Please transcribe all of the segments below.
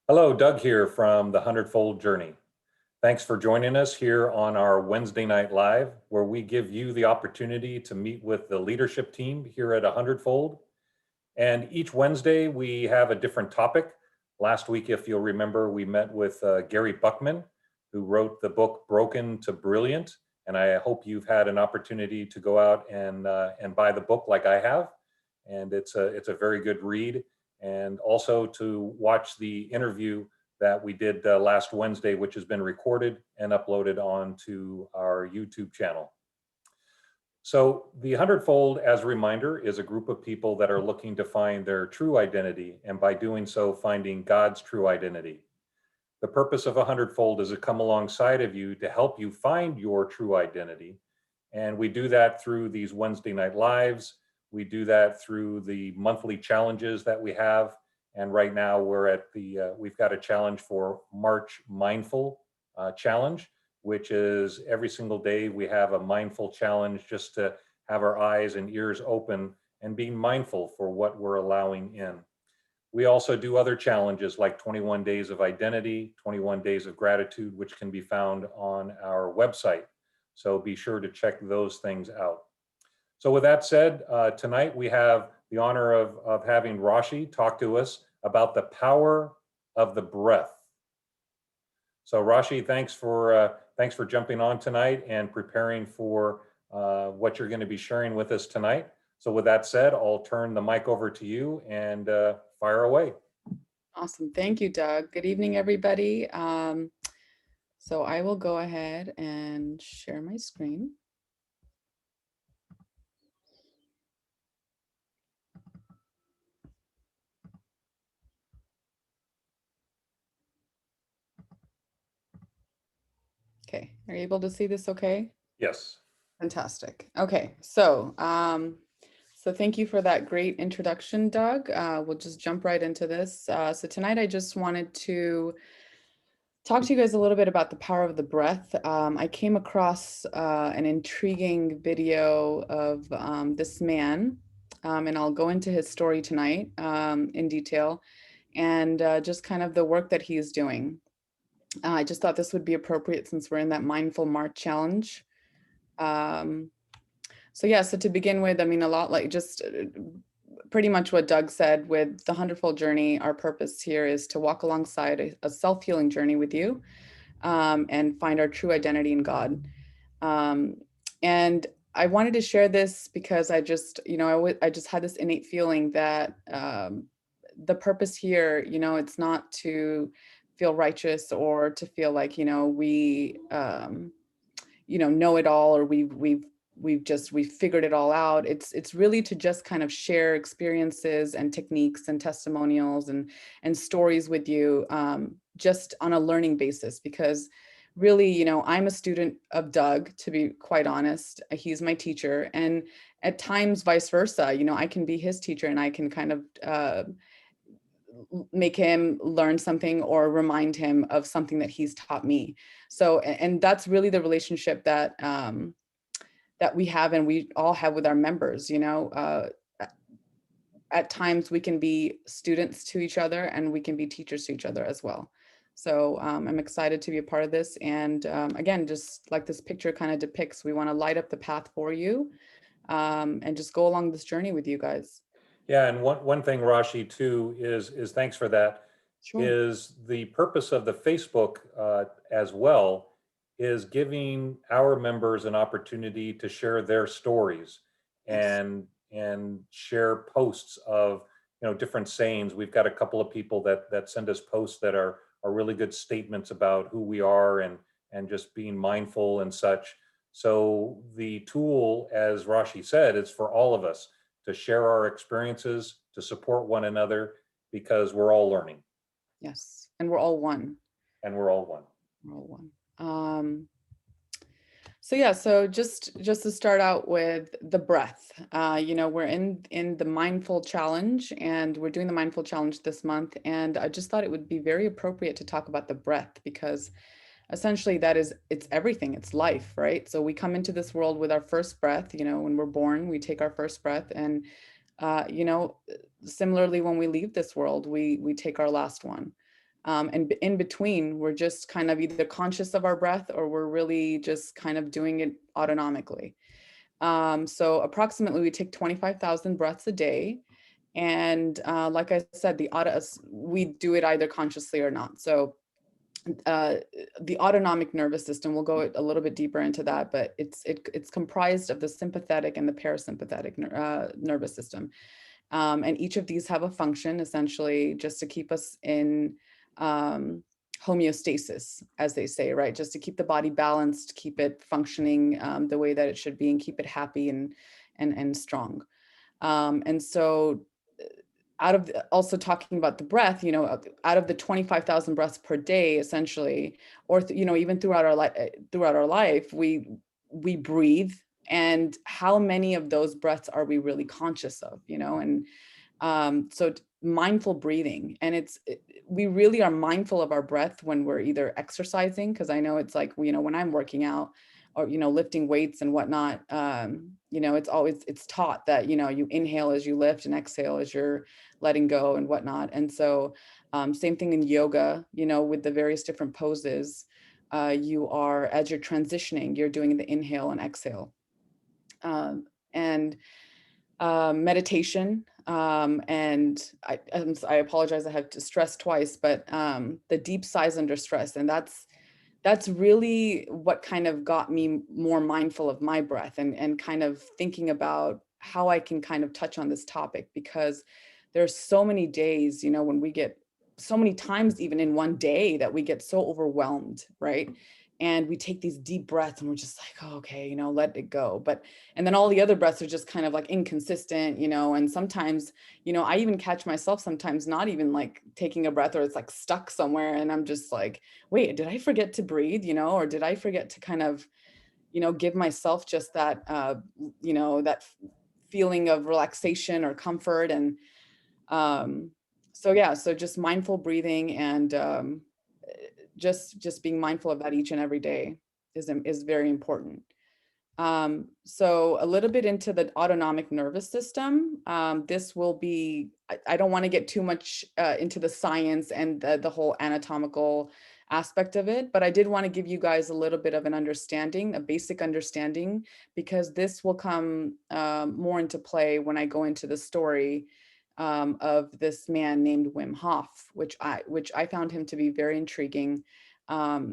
Hello, Doug here from the Hundredfold Journey. Thanks for joining us here on our Wednesday Night Live, where we give you the opportunity to meet with the leadership team here at a Hundredfold. And each Wednesday, we have a different topic. Last week, if you'll remember, we met with Gary Buckman, who wrote the book Broken to Brilliant. And I hope you've had an opportunity to go out and buy the book like I have. And it's a very good read. And also to watch the interview that we did last Wednesday, which has been recorded and uploaded onto our YouTube channel. So the Hundredfold, as a reminder, is a group of people that are looking to find their true identity, and by doing so, finding God's true identity. The purpose of a Hundredfold is to come alongside of you to help you find your true identity. And we do that through these Wednesday night lives. We do that through the monthly challenges that we have. And right now we've got a challenge for March Mindful Challenge, which is every single day we have a mindful challenge just to have our eyes and ears open and being mindful for what we're allowing in. We also do other challenges like 21 Days of Identity, 21 Days of Gratitude, which can be found on our website. So be sure to check those things out. So with that said, tonight we have the honor of having Rashi talk to us about the power of the breath. So Rashi, thanks for jumping on tonight and preparing for what you're going to be sharing with us tonight. So with that said, I'll turn the mic over to you and fire away. Awesome. Thank you, Doug. Good evening, everybody. So I will go ahead and share my screen. Okay, are you able to see this okay? Yes. Fantastic. Okay, so thank you for that great introduction, Doug. We'll just jump right into this. So tonight I just wanted to talk to you guys a little bit about the power of the breath. I came across an intriguing video of this man, and I'll go into his story tonight in detail, and just kind of the work that he's doing. I just thought this would be appropriate since we're in that Mindful March challenge. So yeah, so to begin with, I mean, a lot like just pretty much what Doug said with the Hundredfold Journey. Our purpose here is to walk alongside a self-healing journey with you, and find our true identity in God. And I wanted to share this because I just, I just had this innate feeling that the purpose here, it's not to feel righteous or to feel like, we, know it all, or we've figured it all out. It's really to just kind of share experiences and techniques and testimonials and stories with you, just on a learning basis, because really, I'm a student of Doug, to be quite honest. He's my teacher, and at times vice versa, I can be his teacher and I can kind of make him learn something or remind him of something that he's taught me. So, and that's really the relationship that that we have and we all have with our members. At times we can be students to each other and we can be teachers to each other as well. So I'm excited to be a part of this. And again, just like this picture kind of depicts, we want to light up the path for you, and just go along this journey with you guys. Yeah, and one thing, Rashi, too, is thanks for that. Sure. Is the purpose of the Facebook as well is giving our members an opportunity to share their stories Yes. and share posts of different sayings. We've got a couple of people that send us posts that are really good statements about who we are and just being mindful and such. So the tool, as Rashi said, is for all of us to share our experiences, to support one another, because we're all learning Yes. And we're all one. and we're all one. We're all one. So yeah, so just to start out with the breath, we're in the mindful challenge, and we're doing the mindful challenge this month. And I just thought it would be very appropriate to talk about the breath, because essentially it's everything. It's life, right? So we come into this world with our first breath. When we're born, we take our first breath, and uh, you know, similarly, when we leave this world, we take our last one. And in between, we're just kind of either conscious of our breath or we're really just kind of doing it autonomically. So approximately we take 25,000 breaths a day. And like I said, we do it either consciously or not. So uh, the autonomic nervous system, we'll go a little bit deeper into that, but it's comprised of the sympathetic and the parasympathetic nervous system. And each of these have a function essentially just to keep us in homeostasis, as they say, right? Just to keep the body balanced, keep it functioning the way that it should be, and keep it happy and strong. And so also talking about the breath, out of the 25,000 breaths per day, essentially, or, even throughout our life, we breathe. And how many of those breaths are we really conscious of, and so mindful breathing, and we really are mindful of our breath when we're either exercising, because I know it's like, when I'm working out or, lifting weights and whatnot, it's taught that, you inhale as you lift and exhale as you're letting go and whatnot. And so same thing in yoga, with the various different poses, as you're transitioning, you're doing the inhale and exhale. And meditation. And I apologize, I have to stress twice, but the deep sighs under stress. And that's really what kind of got me more mindful of my breath, and kind of thinking about how I can kind of touch on this topic, because there's so many days, when we get so many times, even in one day, that we get so overwhelmed, right? And we take these deep breaths and we're just like, oh, okay, let it go. And then all the other breaths are just kind of like inconsistent, and sometimes, I even catch myself sometimes not even like taking a breath, or it's like stuck somewhere. And I'm just like, wait, did I forget to breathe, or did I forget to kind of, give myself just that, that feeling of relaxation or comfort. And so, yeah, so just mindful breathing, and just being mindful of that each and every day is very important. So a little bit into the autonomic nervous system. This will be, I don't want to get too much into the science and the whole anatomical aspect of it, but I did want to give you guys a little bit of an understanding, a basic understanding, because this will come more into play when I go into the story of this man named Wim Hof, which I found him to be very intriguing.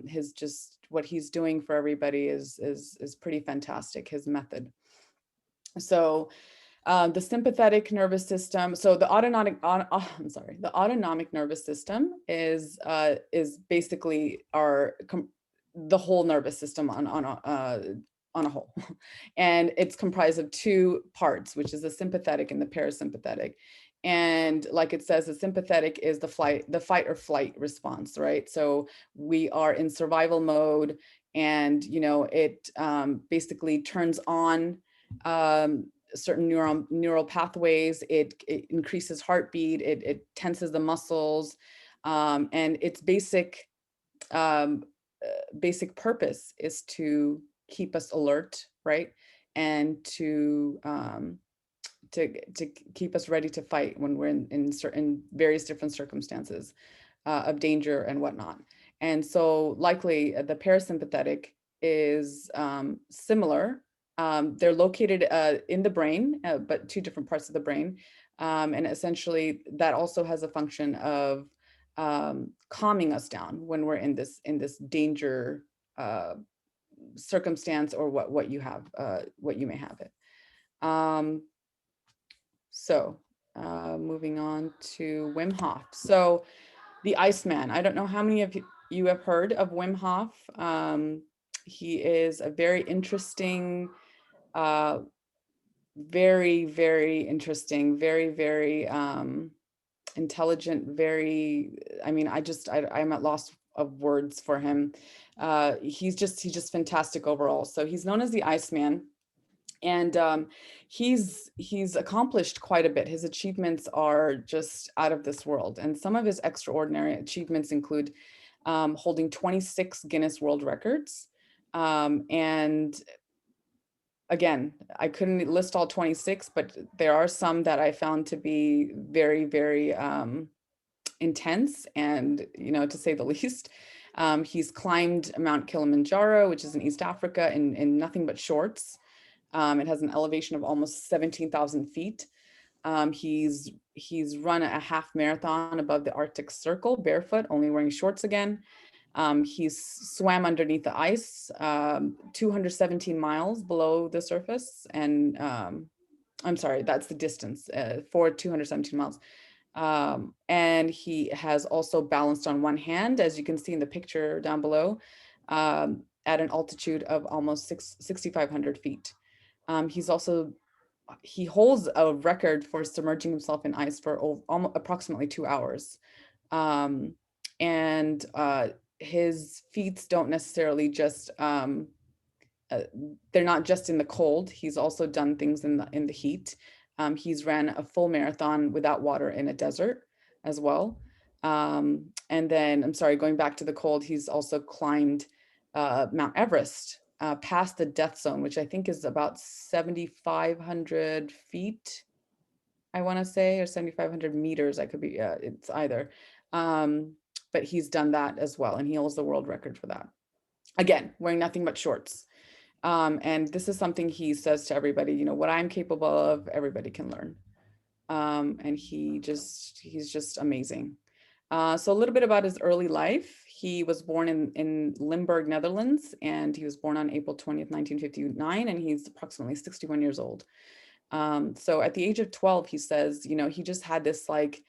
His just what he's doing for everybody is pretty fantastic. His method. So the sympathetic nervous system. So the the autonomic nervous system is basically the whole nervous system on a whole, and it's comprised of two parts, which is the sympathetic and the parasympathetic. And like it says, the sympathetic is the fight or flight response, right? So we are in survival mode, and it basically turns on certain neural pathways. It increases heartbeat. It tenses the muscles, and its um, basic purpose is to keep us alert, right? And to keep us ready to fight when we're in certain various different circumstances of danger and whatnot. And so likely the parasympathetic is similar. They're located in the brain, but two different parts of the brain. And essentially that also has a function of calming us down when we're in this danger circumstance, or what you have, what you may have it. Um, so moving on to Wim Hof. So the Iceman. I don't know how many of you have heard of Wim Hof. He is a very interesting, very, very interesting, very, very intelligent, I mean, I'm at loss of words for him. He's just fantastic overall. So he's known as the Iceman. And he's accomplished quite a bit. His achievements are just out of this world. And some of his extraordinary achievements include holding 26 Guinness World Records. And again, I couldn't list all 26, but there are some that I found to be very, very intense and, to say the least. He's climbed Mount Kilimanjaro, which is in East Africa, in nothing but shorts. It has an elevation of almost 17,000 feet. He's run a half marathon above the Arctic Circle barefoot, only wearing shorts again. He's swam underneath the ice, 217 miles below the surface. And I'm sorry, that's the distance for 217 miles. And he has also balanced on one hand, as you can see in the picture down below, at an altitude of almost 6,500 feet. He holds a record for submerging himself in ice for approximately 2 hours. And his feats don't necessarily just, they're not just in the cold. He's also done things in the heat. He's ran a full marathon without water in a desert as well. And then, I'm sorry, going back to the cold, he's also climbed Mount Everest past the death zone, which I think is about 7,500 feet, I want to say, or 7,500 meters. I could be, it's either. But he's done that as well. And he holds the world record for that. Again, wearing nothing but shorts. And this is something he says to everybody, what I'm capable of, everybody can learn. And he's just amazing. So a little bit about his early life. He was born in Limburg, Netherlands, and he was born on April 20th, 1959, and he's approximately 61 years old. So at the age of 12, he says, he just had this like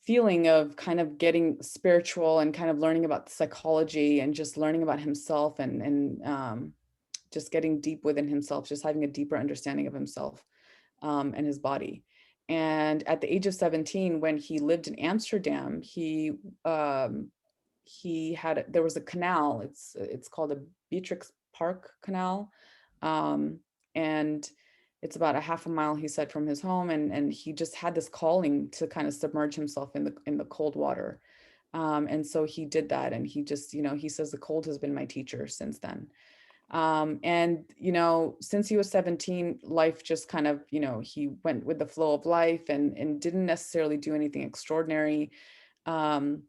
feeling of kind of getting spiritual and kind of learning about psychology and just learning about himself and just getting deep within himself, just having a deeper understanding of himself and his body. And at the age of 17, when he lived in Amsterdam, there was a canal. It's called the Beatrix Park Canal. And it's about a half a mile, he said, from his home. And he just had this calling to kind of submerge himself in the cold water. And so he did that. And he just, he says the cold has been my teacher since then. And, since he was 17, life just kind of, he went with the flow of life and didn't necessarily do anything extraordinary in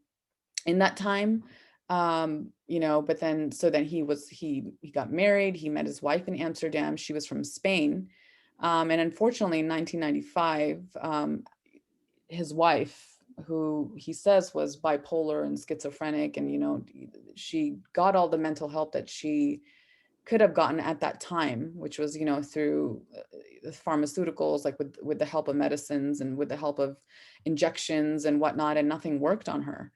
that time. But then, he got married, he met his wife in Amsterdam. She was from Spain. And unfortunately, in 1995, his wife, who he says was bipolar and schizophrenic, and, she got all the mental help that she could have gotten at that time, which was, through the pharmaceuticals, like with the help of medicines and with the help of injections and whatnot, and nothing worked on her.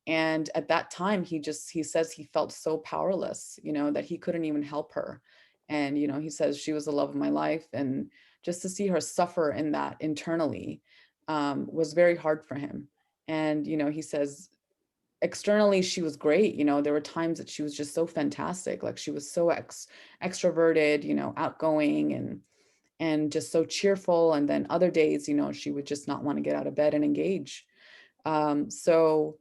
And at that time, he says he felt so powerless, that he couldn't even help her. And, he says she was the love of my life. And just to see her suffer in that internally was very hard for him. And, he says, externally she was great. There were times that she was just so fantastic, like she was so extroverted, outgoing and just so cheerful. And then other days, she would just not want to get out of bed and engage. So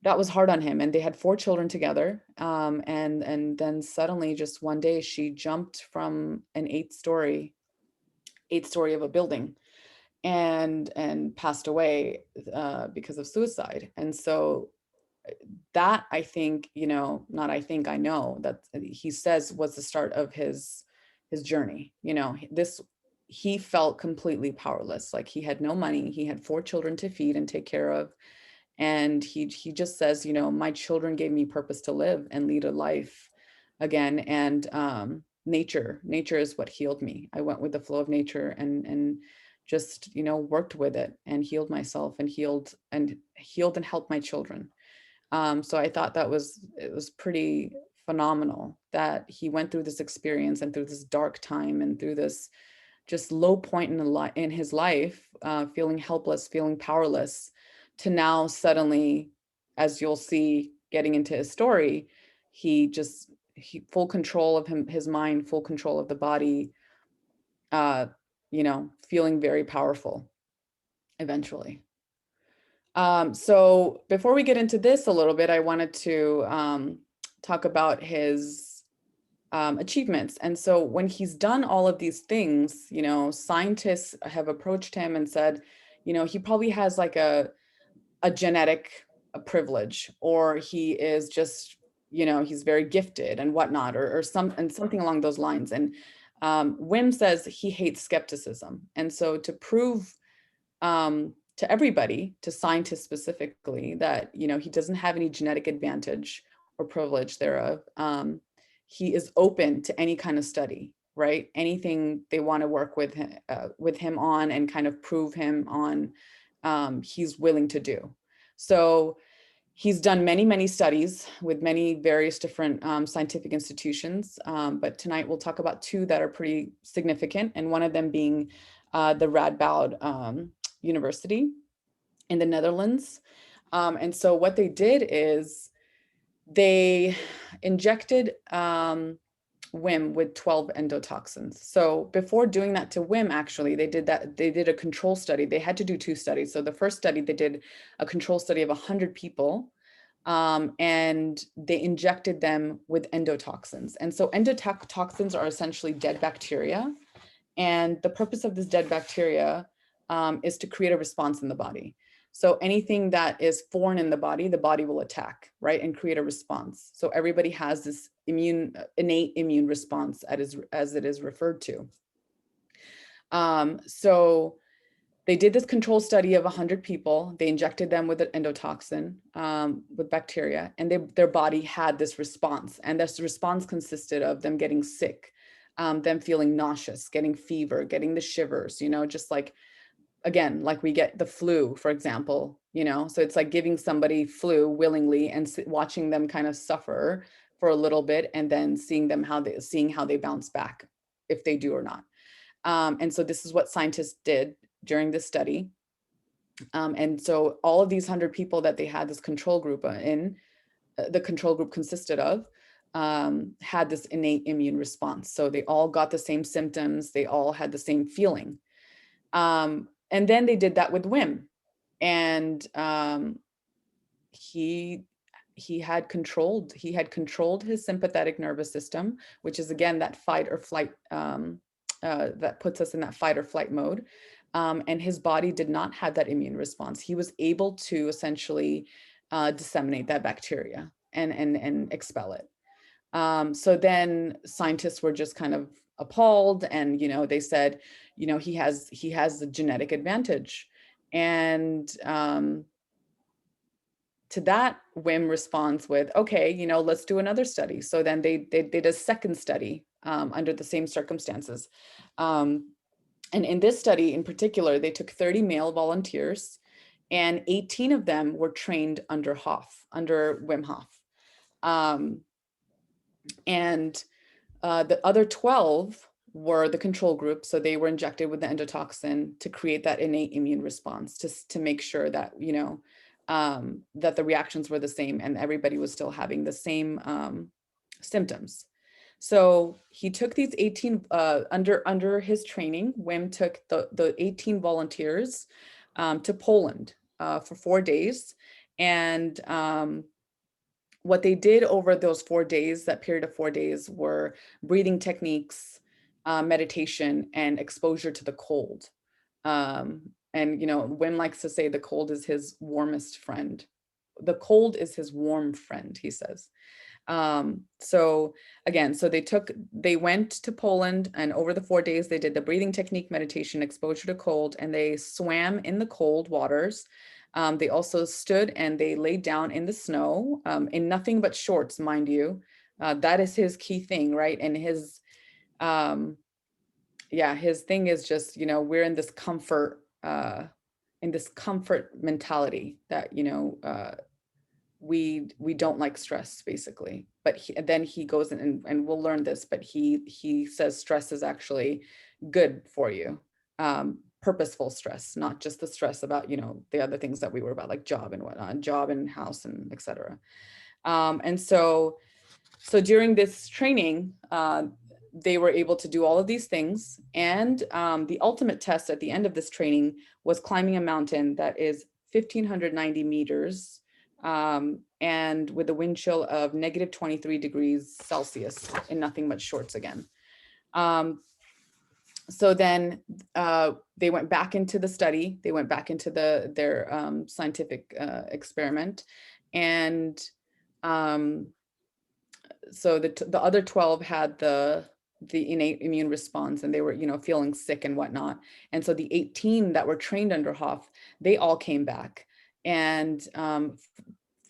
that was hard on him. And they had 4 children together. And then suddenly, just one day, she jumped from an 8th story of a building and passed away because of suicide. And so that, I think, not I think, I know that he says was the start of his journey. He felt completely powerless. Like he had no money. He had 4 children to feed and take care of. And he just says, my children gave me purpose to live and lead a life again. And nature is what healed me. I went with the flow of nature and just, worked with it and healed myself and healed and helped my children. So I thought it was pretty phenomenal that he went through this experience and through this dark time and through this just low point in his life, feeling helpless, feeling powerless, to now suddenly, as you'll see, getting into his story, he full control of his mind, full control of the body, feeling very powerful eventually. So before we get into this a little bit, I wanted to talk about his achievements. And so when he's done all of these things, scientists have approached him and said, he probably has like a a genetic privilege, or he is just, he's very gifted and whatnot, or something along those lines. And Wim says he hates skepticism. And so to prove to everybody, to scientists specifically, that, he doesn't have any genetic advantage or privilege thereof, he is open to any kind of study, right? Anything they want to work with him on and kind of prove him on, he's willing to do. So he's done many, many studies with many various different scientific institutions. But tonight we'll talk about two that are pretty significant, and one of them being the Radboud University in the Netherlands. And so what they did is they injected Wim with 12 endotoxins. So before doing that to Wim, actually, they did a control study. They had to do two studies. So the first study, they did a control study of 100 people, and they injected them with endotoxins. And so endotoxins are essentially dead bacteria. And the purpose of this dead bacteria is to create a response in the body. So anything that is foreign in the body will attack, right, and create a response. So everybody has this innate immune response, as it is referred to. So they did this control study of 100 people. They injected them with an endotoxin, with bacteria, and their body had this response. And this response consisted of them getting sick, them feeling nauseous, getting fever, getting the shivers, just like, again, like we get the flu, for example, so it's like giving somebody flu willingly and watching them kind of suffer for a little bit, and then seeing how they bounce back, if they do or not. And so this is what scientists did during this study. And so all of these 100 people that they had this control group the control group consisted of, had this innate immune response. So they all got the same symptoms. They all had the same feeling. And then they did that with Wim, and he had controlled his sympathetic nervous system, which is, again, that fight or flight, that puts us in that fight or flight mode. And his body did not have that immune response. He was able to essentially disseminate that bacteria and expel it. So then scientists were just kind of appalled, and they said, he has the genetic advantage. And to that, Wim responds with, okay, let's do another study. So then they did a second study under the same circumstances. And in this study in particular, they took 30 male volunteers, and 18 of them were trained under Wim Hof. And the other 12 were the control group. So they were injected with the endotoxin to create that innate immune response, to make sure that, that the reactions were the same and everybody was still having the same symptoms. So he took these 18, under his training, Wim took the 18 volunteers to Poland for 4 days. And what they did over those 4 days, that period of 4 days, were breathing techniques, meditation, and exposure to the cold. And, Wim likes to say the cold is his warmest friend. The cold is his warm friend, he says. So again, they went to Poland, and over the 4 days, they did the breathing technique, meditation, exposure to cold, and they swam in the cold waters. They also stood and they laid down in the snow, in nothing but shorts, mind you. That is his key thing, right? And his thing is just, we're in this comfort mentality that, we don't like stress, basically. But then he goes in, and we'll learn this, but he says stress is actually good for you. Purposeful stress, not just the stress about, the other things that we were about, like job and whatnot, job and house and etc. And so during this training, they were able to do all of these things. And the ultimate test at the end of this training was climbing a mountain that is 1,590 meters, and with a wind chill of -23 degrees Celsius in nothing but shorts again. So then they went back into the study. They went back into their scientific experiment, and um, so the other 12 had the innate immune response, and they were, feeling sick and whatnot. And so the 18 that were trained under Hoff, they all came back. And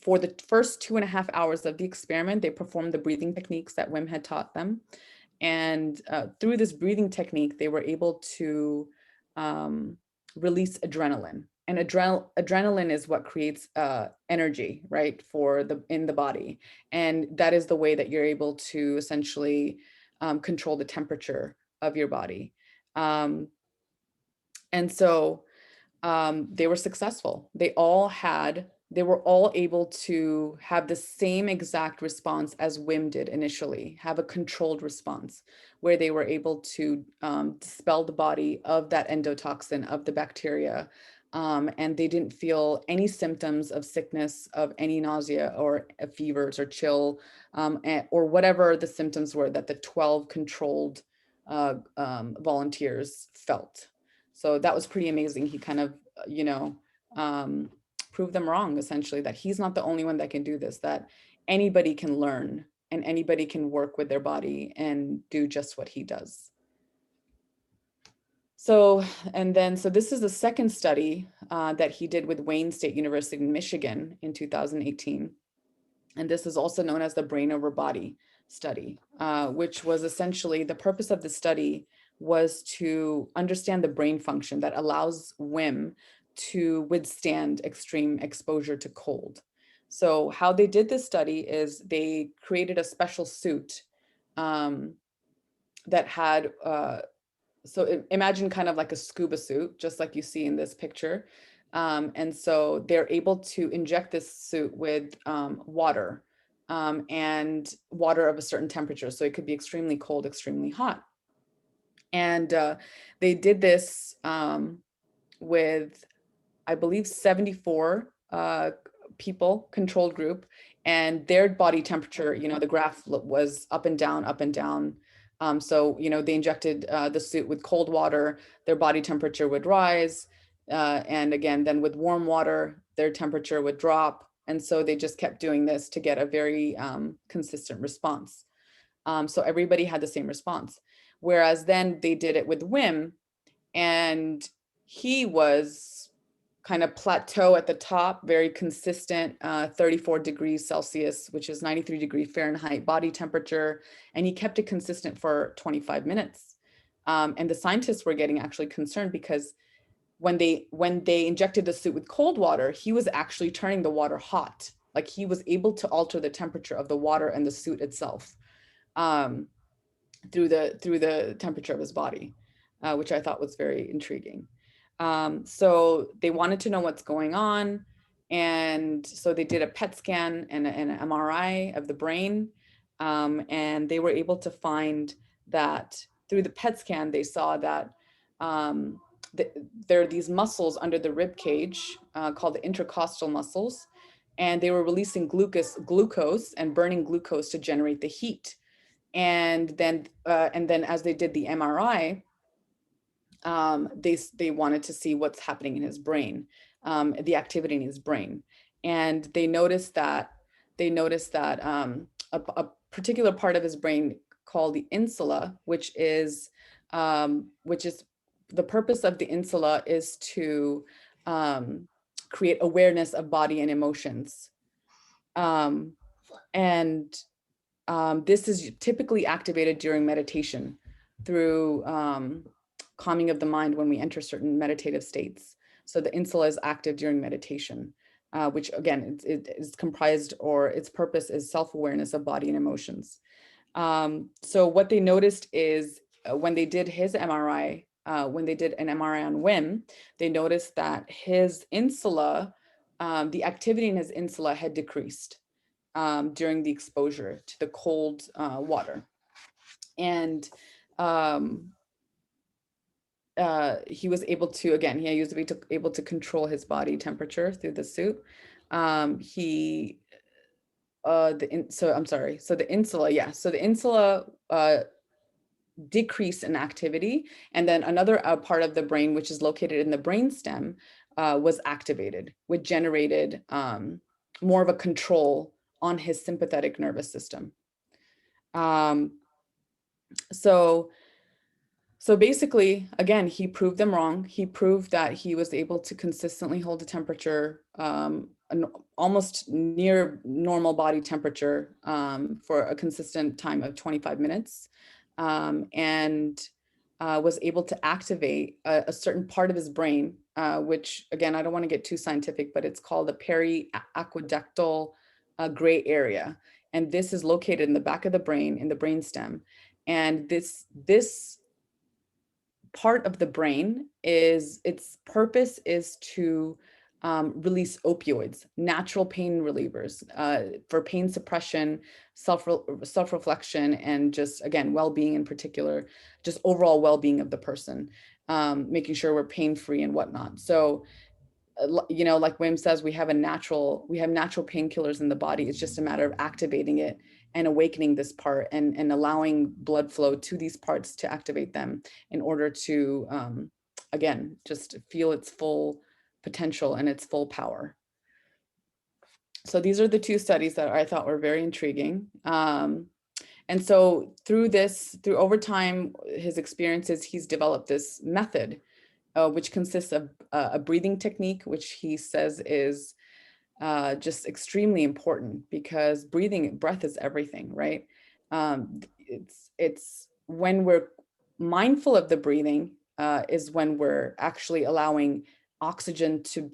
for the first 2.5 hours of the experiment, they performed the breathing techniques that Wim had taught them. And through this breathing technique, they were able to release adrenaline. And adrenaline is what creates energy, right, in the body. And that is the way that you're able to essentially control the temperature of your body. And so they were successful. They were all able to have the same exact response as Wim did initially, have a controlled response where they were able to dispel the body of that endotoxin, of the bacteria. And they didn't feel any symptoms of sickness, of any nausea or fevers or chill, or whatever the symptoms were that the 12 controlled volunteers felt. So that was pretty amazing. He kind of, um, prove them wrong, essentially, that he's not the only one that can do this, that anybody can learn and anybody can work with their body and do just what he does. So this is the second study that he did with Wayne State University in Michigan in 2018. And this is also known as the brain over body study, which was essentially the purpose of the study was to understand the brain function that allows Wim to withstand extreme exposure to cold. So how they did this study is they created a special suit that had, so imagine kind of like a scuba suit, just like you see in this picture. And so they're able to inject this suit with water, and water of a certain temperature. So it could be extremely cold, extremely hot. And they did this with, I believe, 74 people, controlled group, and their body temperature, the graph was up and down, up and down. So, they injected the suit with cold water, their body temperature would rise. And again, then with warm water, their temperature would drop. And so they just kept doing this to get a very consistent response. So everybody had the same response. Whereas then they did it with Wim, and he was kind of plateau at the top, very consistent, 34 degrees Celsius, which is 93 degrees Fahrenheit body temperature. And he kept it consistent for 25 minutes. And the scientists were getting actually concerned because when they injected the suit with cold water, he was actually turning the water hot. Like he was able to alter the temperature of the water and the suit itself through the temperature of his body, which I thought was very intriguing. So they wanted to know what's going on. And so they did a PET scan and an MRI of the brain. And they were able to find that through the PET scan, they saw that there are these muscles under the rib cage called the intercostal muscles. And they were releasing glucose and burning glucose to generate the heat. And then as they did the MRI, they wanted to see what's happening in his brain, the activity in his brain. And they noticed that a particular part of his brain called the insula, which is the purpose of the insula is to create awareness of body and emotions. And this is typically activated during meditation through calming of the mind when we enter certain meditative states. So the insula is active during meditation, which again, it is comprised, or its purpose is self-awareness of body and emotions. So what they noticed is when they did his MRI, when they did an MRI on Wim, they noticed that his insula, the activity in his insula had decreased during the exposure to the cold water. And he was able to, again, he was able to control his body temperature through the suit. So the insula, yeah. So the insula decrease in activity. And then another part of the brain, which is located in the brainstem, was activated, which generated more of a control on his sympathetic nervous system. Um, so So basically, again, he proved them wrong. He proved that he was able to consistently hold a temperature, almost near normal body temperature, for a consistent time of 25 minutes, and was able to activate a certain part of his brain, which, again, I don't want to get too scientific, but it's called the periaqueductal gray area. And this is located in the back of the brain, in the brainstem. And this part of the brain, is its purpose is to release opioids, natural pain relievers, for pain suppression, self-reflection, and just, again, well-being in particular, just overall well-being of the person, making sure we're pain-free and whatnot. So like Wim says, we have natural painkillers in the body. It's just a matter of activating it and awakening this part, and allowing blood flow to these parts to activate them in order to, again, just feel its full potential and its full power. So these are the two studies that I thought were very intriguing. And so through over time, his experiences, he's developed this method, which consists of a breathing technique, which he says is just extremely important, because breath is everything, right? It's when we're mindful of the breathing, is when we're actually allowing oxygen to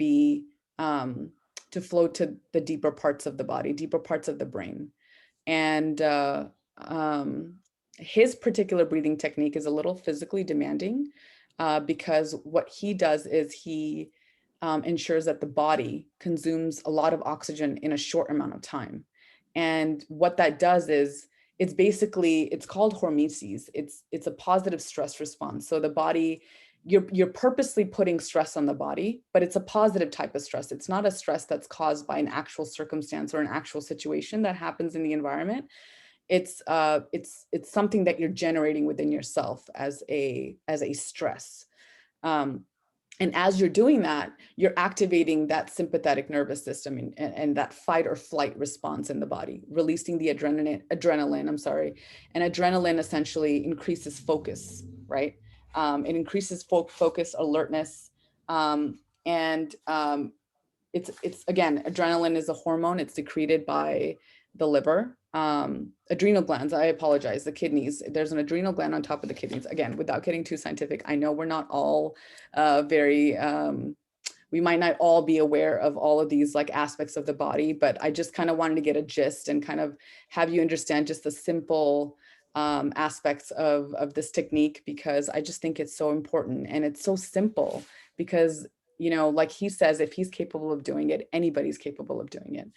flow to the deeper parts of the body, deeper parts of the brain. And his particular breathing technique is a little physically demanding, because what he does is he ensures that the body consumes a lot of oxygen in a short amount of time. And what that does is, it's called hormesis. It's a positive stress response. So the body, you're purposely putting stress on the body, but it's a positive type of stress. It's not a stress that's caused by an actual circumstance or an actual situation that happens in the environment. It's something that you're generating within yourself as a stress. And as you're doing that, you're activating that sympathetic nervous system, and that fight or flight response in the body, releasing the adrenaline, I'm sorry. And adrenaline essentially increases focus, right? It increases focus, alertness. And it's again, adrenaline is a hormone. It's secreted by the liver, adrenal glands, I apologize, the kidneys. There's an adrenal gland on top of the kidneys. Again, without getting too scientific, I know we're not all we might not all be aware of all of these like aspects of the body, but I just kind of wanted to get a gist and kind of have you understand just the simple aspects of this technique, because I just think it's so important, and it's so simple, because like he says, if he's capable of doing it, anybody's capable of doing it.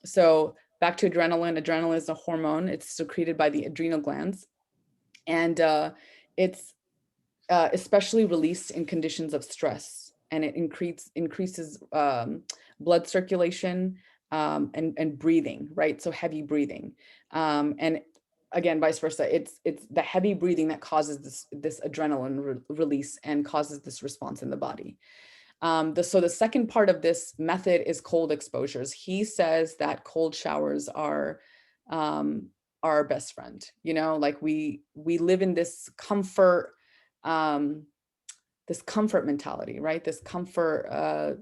So back to adrenaline. Adrenaline is a hormone. It's secreted by the adrenal glands, and it's especially released in conditions of stress, and it increases blood circulation, and breathing, right? So heavy breathing, and again, vice versa. It's the heavy breathing that causes this adrenaline release and causes this response in the body. So the second part of this method is cold exposures. He says that cold showers are our best friend. Like we live in this comfort, mentality, right? This comfort, I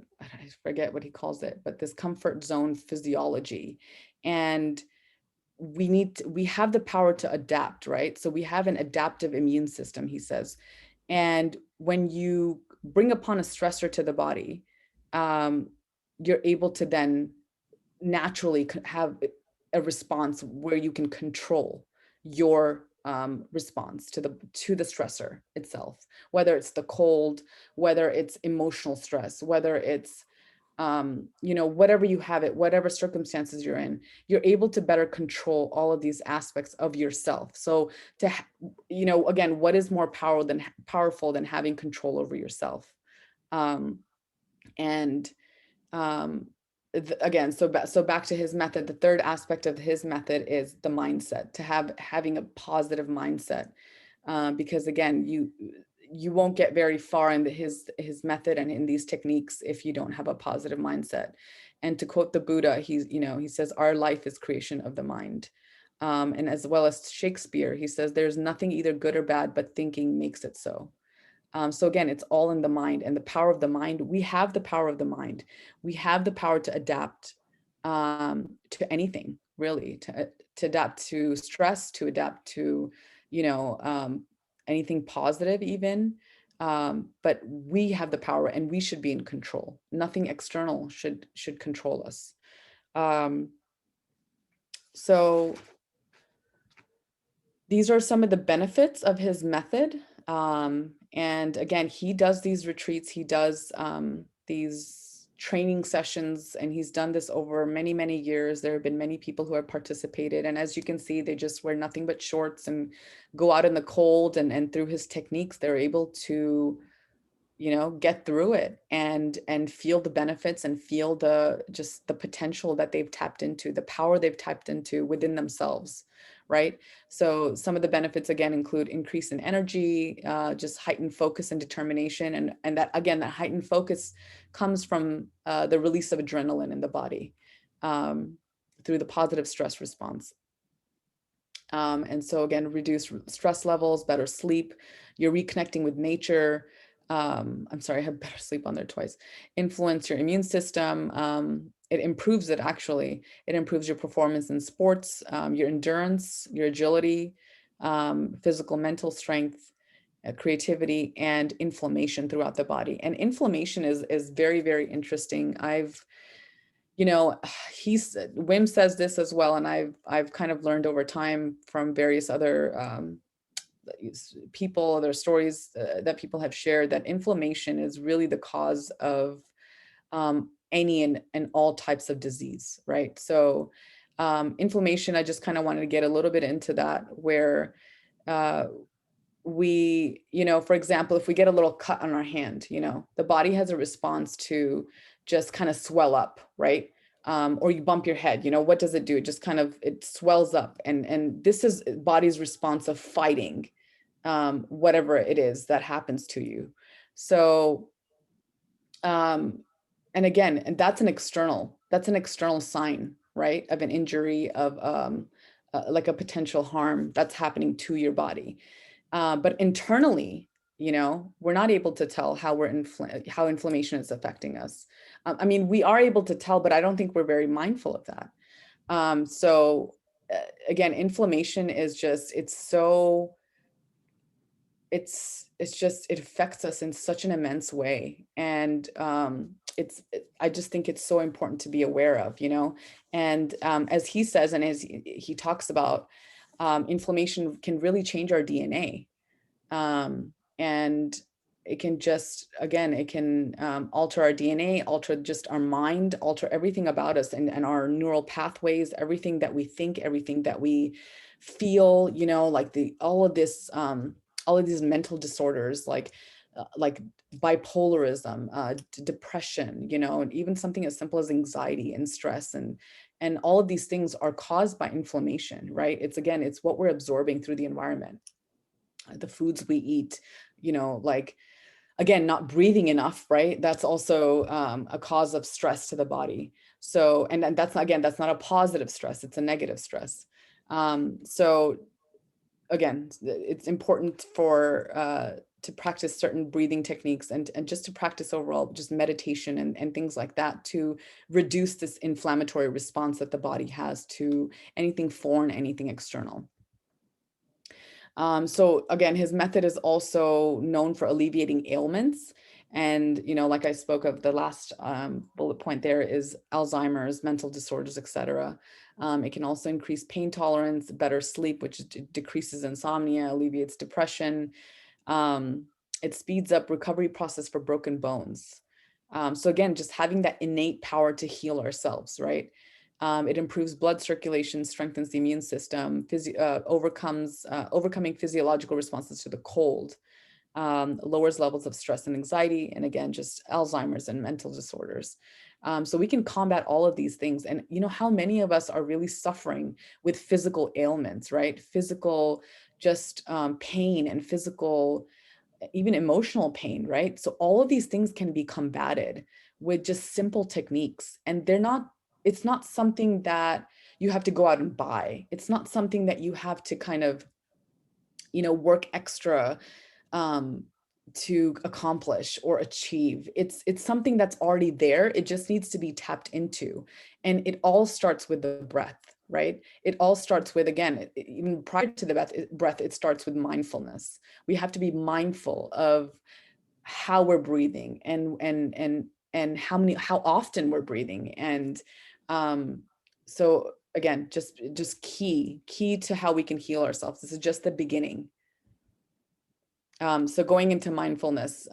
forget what he calls it, but this comfort zone physiology. And we have the power to adapt, right? So we have an adaptive immune system, he says. And when you bring upon a stressor to the body, you're able to then naturally have a response where you can control your response to the stressor itself, whether it's the cold, whether it's emotional stress, whether it's whatever you have it, whatever circumstances you're in, you're able to better control all of these aspects of yourself. So again, what is more powerful than having control over yourself? And again, so back to his method, the third aspect of his method is the mindset, to having a positive mindset. Because again, you won't get very far in his method and in these techniques if you don't have a positive mindset. And to quote the Buddha, he says, our life is creation of the mind. And as well as Shakespeare, he says, there's nothing either good or bad, but thinking makes it so. So again, it's all in the mind, and the power of the mind. We have the power of the mind. We have the power to adapt to anything, really, to adapt to stress, to adapt to, anything positive even. But we have the power, and we should be in control. Nothing external should control us. So these are some of the benefits of his method. And again, he does these retreats, he does these training sessions, and he's done this over many, many years. There have been many people who have participated. And as you can see, they just wear nothing but shorts and go out in the cold. And through his techniques, they're able to, get through it and feel the benefits and feel just the potential that they've tapped into, the power they've tapped into within themselves, right? So some of the benefits again include increase in energy, just heightened focus and determination, and that again, that heightened focus comes from the release of adrenaline in the body through the positive stress response. And so again, reduce stress levels, better sleep, you're reconnecting with nature. I'm sorry, I have better sleep on there twice. Influence your immune system. It improves it actually. It improves your performance in sports, your endurance, your agility, physical, mental strength, creativity, and inflammation throughout the body. And inflammation is very, very interesting. You know, Wim says this as well, and I've kind of learned over time from various other people, their stories that people have shared, that inflammation is really the cause of any and all types of disease, right? So inflammation, I just kind of wanted to get a little bit into that, where for example, if we get a little cut on our hand, the body has a response to just kind of swell up, right? Or you bump your head, what does it do? It just kind of, it swells up. And this is body's response of fighting whatever it is that happens to you. So, and again, and that's an external sign, right? Of an injury, of like a potential harm that's happening to your body. But internally, we're not able to tell how how inflammation is affecting us. I mean, we are able to tell, but I don't think we're very mindful of that. So again, inflammation is just, it affects us in such an immense way. And I just think it's so important to be aware of, and as he says, and as he talks about, inflammation can really change our DNA. And it can just, again, it can alter our DNA, alter just our mind, alter everything about us, and our neural pathways, everything that we think, everything that we feel, like all of these mental disorders, like bipolarism, depression, and even something as simple as anxiety and stress, and all of these things are caused by inflammation, right? It's what we're absorbing through the environment, the foods we eat, like, again, not breathing enough, right? That's also a cause of stress to the body. So, and that's not a positive stress, it's a negative stress. So again, it's important to practice certain breathing techniques, and just to practice overall just meditation and things like that, to reduce this inflammatory response that the body has to anything foreign, anything external. So again, his method is also known for alleviating ailments. And, like I spoke of, the last bullet point there is Alzheimer's, mental disorders, etc. It can also increase pain tolerance, better sleep, which decreases insomnia, alleviates depression. It speeds up recovery process for broken bones. So again, just having that innate power to heal ourselves, right? It improves blood circulation, strengthens the immune system, overcoming physiological responses to the cold, lowers levels of stress and anxiety, and again, just Alzheimer's and mental disorders. So we can combat all of these things. And you know how many of us are really suffering with physical ailments, right? Physical just pain and physical, even emotional pain, right? So all of these things can be combated with just simple techniques. And it's not something that you have to go out and buy. It's not something that you have to kind of, work extra um, to accomplish or achieve. It's something that's already there. It just needs to be tapped into. And it all starts with the breath, right? It all starts with, again, even prior to the breath, it starts with mindfulness. We have to be mindful of how we're breathing and how often we're breathing. And um, so again, just key to how we can heal ourselves. This is just the beginning. So going into mindfulness,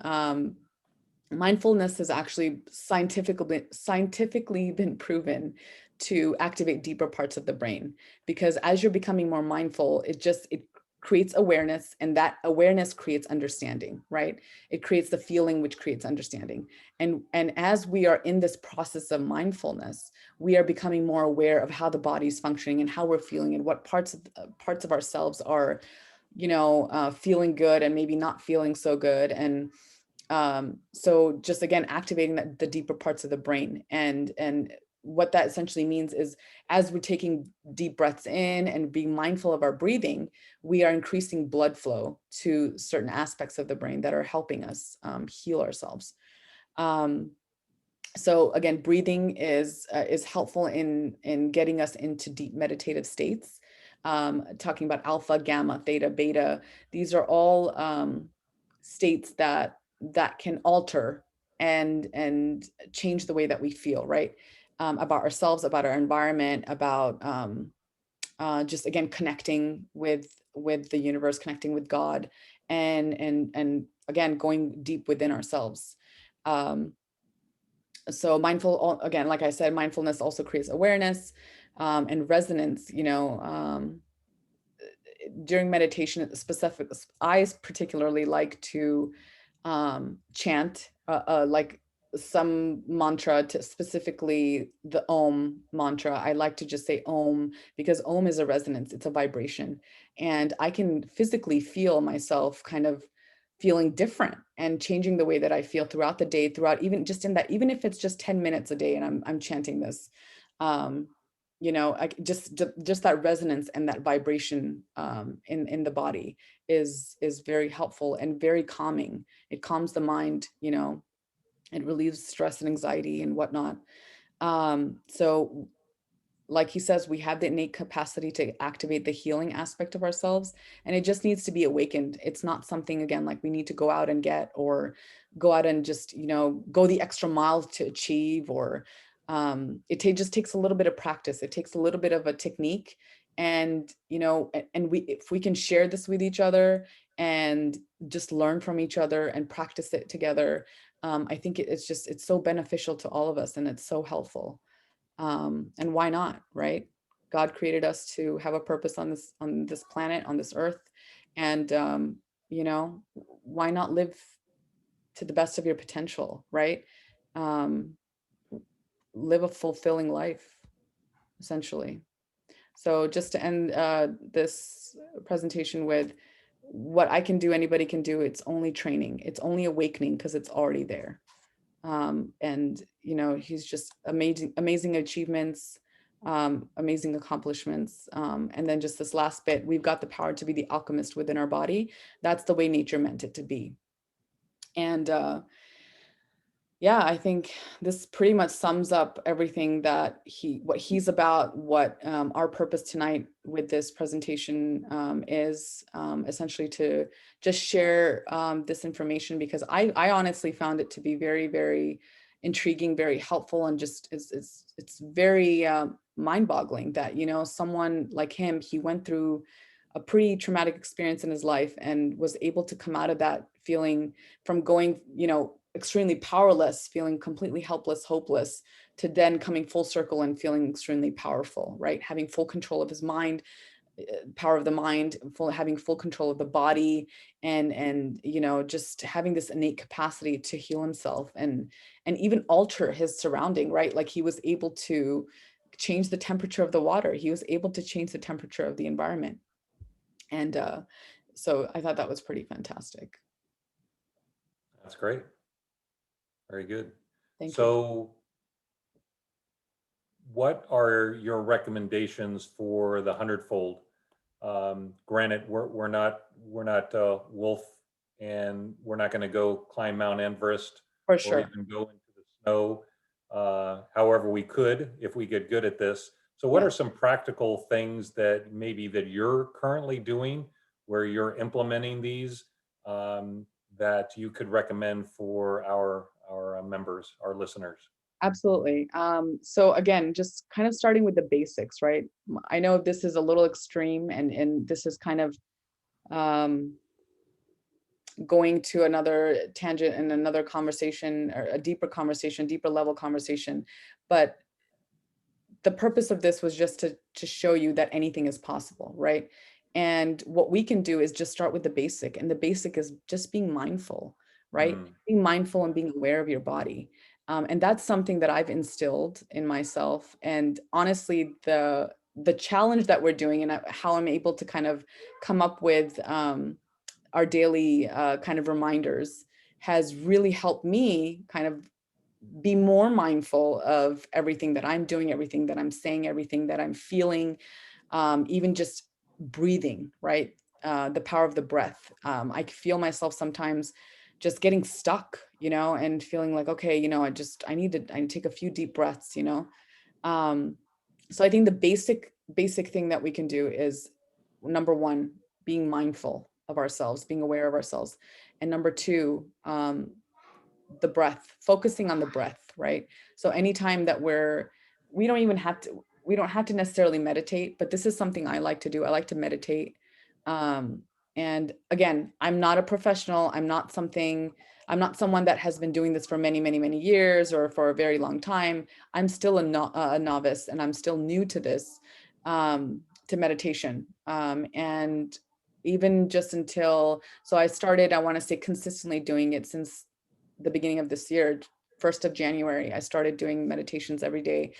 mindfulness has actually scientifically been proven to activate deeper parts of the brain, because as you're becoming more mindful, it creates awareness, and that awareness creates understanding, right? It creates the feeling, which creates understanding. And as we are in this process of mindfulness, we are becoming more aware of how the body's functioning and how we're feeling and what parts of ourselves are feeling good and maybe not feeling so good. And so just again, activating the deeper parts of the brain. And what that essentially means is, as we're taking deep breaths in and being mindful of our breathing, we are increasing blood flow to certain aspects of the brain that are helping us heal ourselves. So again, breathing is helpful in getting us into deep meditative states. Talking about alpha, gamma, theta, beta, these are all states that can alter and change the way that we feel, right? About ourselves, about our environment, about just again connecting with the universe, connecting with God, and again going deep within ourselves. Um, so again, like I said, mindfulness also creates awareness and resonance. During meditation specific, I particularly like to chant like some mantra, to specifically the Om mantra. I like to just say Om, because Om is a resonance, it's a vibration. And I can physically feel myself kind of feeling different and changing the way that I feel throughout the day, throughout even just in that, even if it's just 10 minutes a day and I'm chanting this. Um, just that resonance and that vibration in the body is very helpful and very calming. It calms the mind, it relieves stress and anxiety and whatnot. So like he says, we have the innate capacity to activate the healing aspect of ourselves, and it just needs to be awakened. It's not something, again, like we need to go out and get, or go out and just, go the extra mile to achieve, or just takes a little bit of practice. It takes a little bit of a technique. And, if we can share this with each other and just learn from each other and practice it together, I think it's so beneficial to all of us, and it's so helpful. And why not, right? God created us to have a purpose on this planet, on this earth. And why not live to the best of your potential, right? um, Live a fulfilling life, essentially. So just to end this presentation with, what I can do, anybody can do. It's only training, it's only awakening, because it's already there. And he's just amazing achievements, amazing accomplishments. And then just this last bit, we've got the power to be the alchemist within our body. That's the way nature meant it to be. And yeah, I think this pretty much sums up everything that what he's about, what our purpose tonight with this presentation is, essentially to just share this information, because I honestly found it to be very, very intriguing, very helpful, and just it's very mind-boggling that, someone like him, he went through a pretty traumatic experience in his life and was able to come out of that feeling, from going, extremely powerless, feeling completely helpless, hopeless, to then coming full circle and feeling extremely powerful, right? Having full control of his mind, power of the mind, having full control of the body, and just having this innate capacity to heal himself and even alter his surrounding, right? Like he was able to change the temperature of the water. He was able to change the temperature of the environment. And so I thought that was pretty fantastic. That's great. Very good. Thank you. So what are your recommendations for the hundredfold? Granted, we're not Wolf, and we're not going to go climb Mount Everest For or sure. even go into the snow. However, we could if we get good at this. So, what Yeah. are some practical things that maybe that you're currently doing, where you're implementing these, that you could recommend for our members, our listeners? Absolutely. So again, just kind of starting with the basics, right? I know this is a little extreme, and this is kind of um, going to another tangent and another conversation, or a deeper conversation, deeper level conversation. But the purpose of this was just to show you that anything is possible, right? And what we can do is just start with the basic, and the basic is just being mindful, right? Mm, Being mindful yeah. and being aware of your body. And that's something that I've instilled in myself. And honestly, the challenge that we're doing, and how I'm able to kind of come up with our daily kind of reminders, has really helped me kind of be more mindful of everything that I'm doing, everything that I'm saying, everything that I'm feeling, even just breathing, right? The power of the breath. I feel myself sometimes just getting stuck, and feeling like, okay, I need to take a few deep breaths, Um, so I think the basic thing that we can do is, number one, being mindful of ourselves, being aware of ourselves. And number two, the breath, focusing on the breath, right? So anytime that we don't even have to, we don't have to necessarily meditate, but this is something I like to do. I like to meditate. Um, and again, I'm not a professional. I'm not someone that has been doing this for many, many, many years or for a very long time. I'm still a novice, and I'm still new to this, to meditation. And even just until, so I want to say consistently doing it since the beginning of this year, 1st of January. I started doing meditations every day,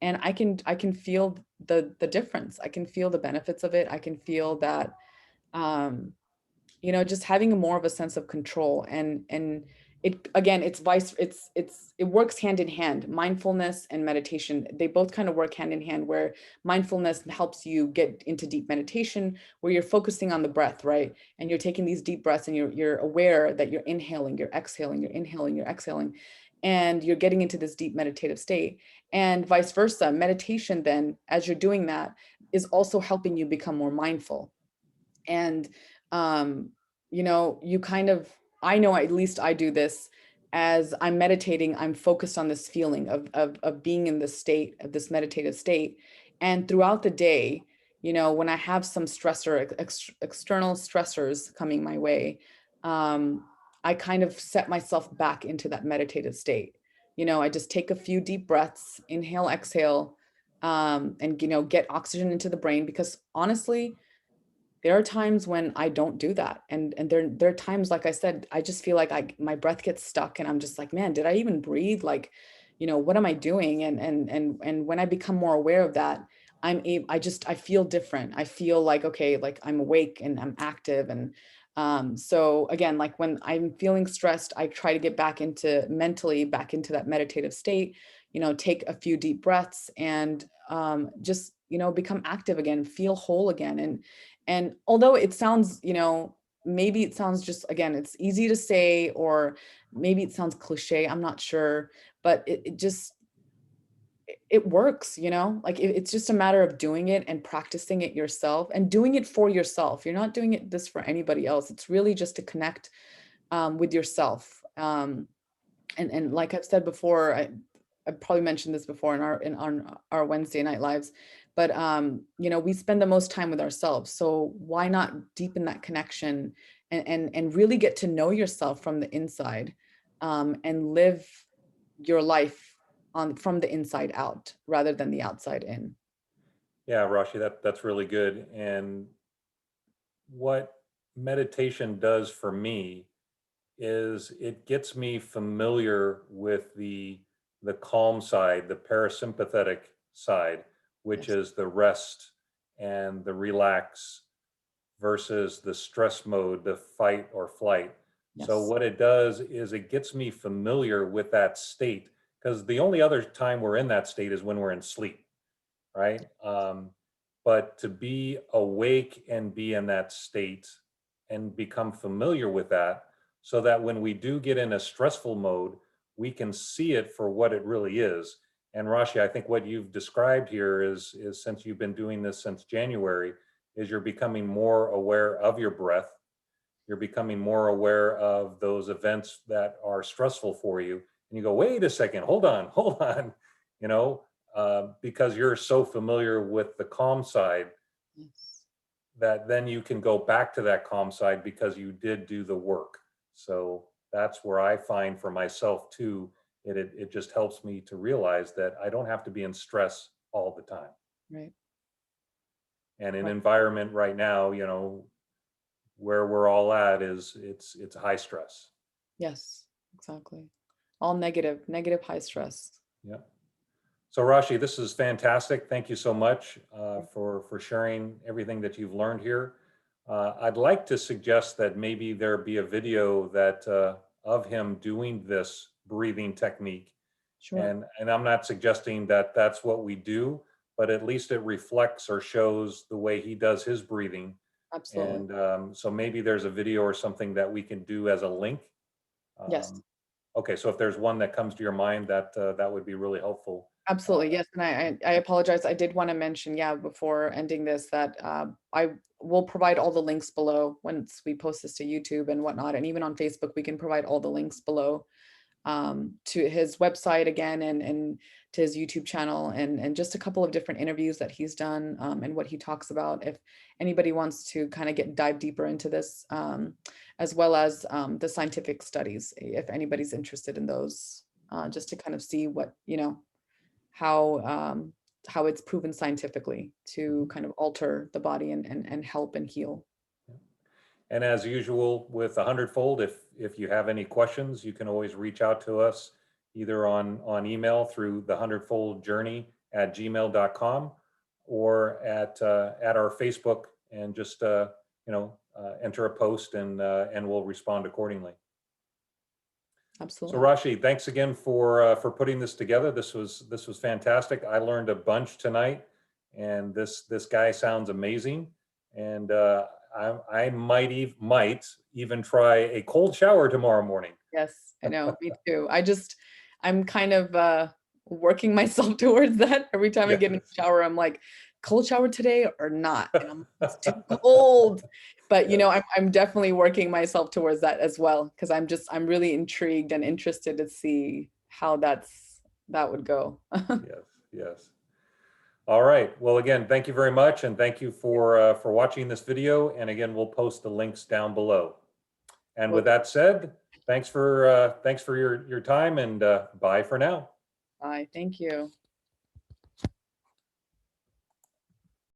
and I can feel the difference. I can feel the benefits of it. I can feel that, um, just having a more of a sense of control. And it, again, it works hand in hand. Mindfulness and meditation, they both kind of work hand in hand, where mindfulness helps you get into deep meditation, where you're focusing on the breath, right? And you're taking these deep breaths, and you're aware that you're inhaling, you're exhaling, you're inhaling, you're exhaling, and you're getting into this deep meditative state. And vice versa, meditation then, as you're doing that, is also helping you become more mindful. And um you kind of, I know, at least I do this. As I'm meditating, I'm focused on this feeling of being in this state, of this meditative state. And throughout the day, when I have some stressor, external stressors coming my way, um I kind of set myself back into that meditative state. I just take a few deep breaths, inhale, exhale, and get oxygen into the brain. Because honestly, there are times when I don't do that. And there are times, like I said, I just feel like my breath gets stuck, and I'm just like, man, did I even breathe? Like, what am I doing? And when I become more aware of that, I feel different. I feel like, okay, like I'm awake and I'm active. And so again, like when I'm feeling stressed, I try to get mentally back into that meditative state, take a few deep breaths, and just, become active again, feel whole again. And although it sounds, maybe it sounds just, again, it's easy to say, or maybe it sounds cliche, I'm not sure, but it just, it works, like it's just a matter of doing it and practicing it yourself and doing it for yourself. You're not doing this for anybody else. It's really just to connect with yourself. And like I've said before, I probably mentioned this before on our Wednesday night lives, but we spend the most time with ourselves. So why not deepen that connection, and really get to know yourself from the inside, and live your life from the inside out rather than the outside in. Yeah, Rashi, that's really good. And what meditation does for me is it gets me familiar with the calm side, the parasympathetic side, which Yes. is the rest and the relax versus the stress mode, the fight or flight. So Yes. what it does is it gets me familiar with that state, because the only other time we're in that state is when we're in sleep, right? But to be awake and be in that state and become familiar with that, so that when we do get in a stressful mode, we can see it for what it really is. And Rashi, I think what you've described here is since you've been doing this since January, is you're becoming more aware of your breath. You're becoming more aware of those events that are stressful for you. And you go, wait a second, hold on, hold on, you know, because you're so familiar with the calm side Yes. that then you can go back to that calm side because you did do the work. So that's where I find for myself too, it just helps me to realize that I don't have to be in stress all the time. Right. And an Right. environment right now, where we're all at is it's high stress. Yes, exactly. All negative, negative high stress. Yeah. So Rashi, this is fantastic. Thank you so much for sharing everything that you've learned here. I'd like to suggest that maybe there be a video that of him doing this breathing technique, Sure. and I'm not suggesting that that's what we do, but at least it reflects or shows the way he does his breathing. Absolutely. And so maybe there's a video or something that we can do as a link. Yes. Um, okay, so if there's one that comes to your mind, that would be really helpful. Uh, Absolutely, yes, and I apologize, I did wanna mention, yeah, before ending this that, I will provide all the links below once we post this to YouTube and whatnot, and even on Facebook, we can provide all the links below, to his website again and to his YouTube channel and just a couple of different interviews that he's done, and what he talks about if anybody wants to kinda dive deeper into this, as well as, the scientific studies, if anybody's interested in those, just to kind of see what, how how it's proven scientifically to mhm. kind of alter the body and help and heal. And as usual with a hundredfold, if you have any questions, you can always reach out to us either on email through the hundredfold journey at gmail.com or at our Facebook and just enter a post and we'll respond accordingly. So Absolutely. Rashi, thanks again for putting this together. This was fantastic. I learned a bunch tonight, and this guy sounds amazing. And I might even try a cold shower tomorrow morning. Yes, I know. Me too. I'm kind of working myself towards that. Every time I get in the Yes. shower, I'm like, cold shower today or not? And I'm like, it's too cold. But Yes. I'm definitely working myself towards that as well because I'm really intrigued and interested to see how that would go. Yes. Yes. All right. Well, again, thank you very much, and thank you for watching this video. And again, we'll post the links down below. And Well, with that said, thanks for your time, and bye for now. bye. Thank you.